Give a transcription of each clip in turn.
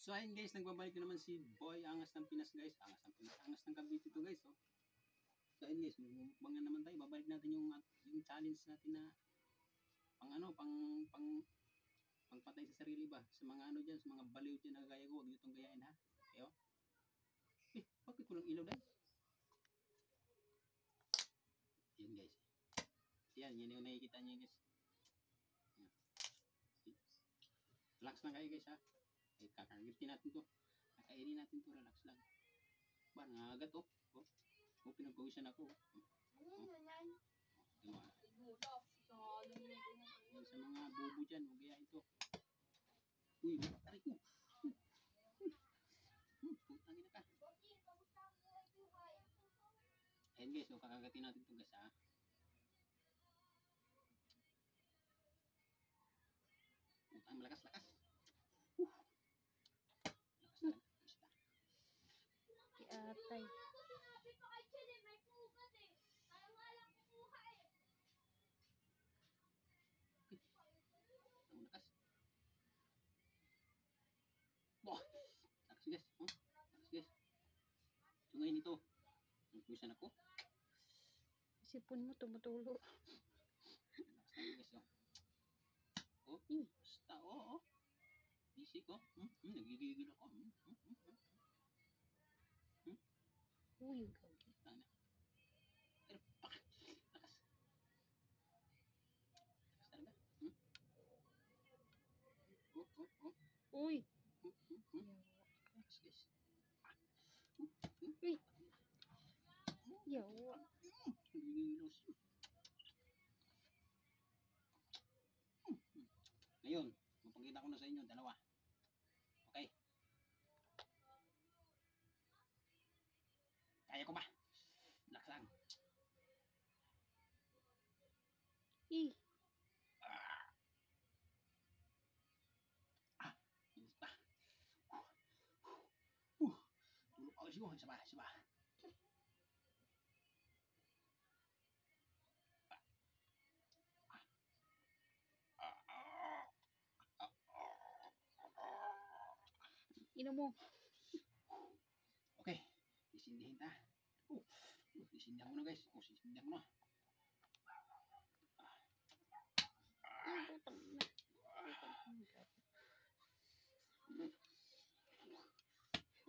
So ayun guys, nagbabalik na naman si Boy Angas ng Pinas guys. Angas ng Pinas, angas ng Cavite to guys. Oh. So ayun guys, magmumukbang na naman tayo. Babalik natin yung challenge natin na pangpatay sa sarili ba? Sa mga ano dyan, sa mga baliw dyan na gaya ko, huwag nyo itong gayain ha. Okay, oh. Bakit walang ilaw dahil? Yan guys. Yan yung nakikita nyo guys. Yan. Relax lang kayo guys ha. Ay, kakagirtin natin to. Kakainin natin to, relax lang. Ba, nangagat oh. Oh, pinagpawisan ako. Ano yan? Diba? Yan sa mga bobo dyan, huwag kaya ito. Uy, tarik mo. Putangin na ka. Ayan guys, so kakagatin natin ito guys ha. Putang, malakas-lakas. Lakas talaga. Basta. Kiatay. Ang lakas. Wah! Lakas guys. Oh, lakas guys. So ngayon ito, nagpuwisan ako. Sipon mo tumutulo. Lakas tayo guys. Oh, basta. Oh. Bisik oh. Nagigigil ako. Uy, gagi. Tana. Pero pak. Lakas. Lakas talaga. Uy. Lakas guys. Uy. Yawa. Nagigigil siya. Ngayon, mapakita ko na sa inyo, dalawa. Okay. Kaya ko ba? Relax lang. Bilis pa. Tulog ako siguro. Isa ba? Inom mo. Okay. Isindihin ta. Isindihan ko na guys. Isindihan ko na.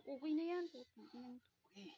Okay na yan. Okay.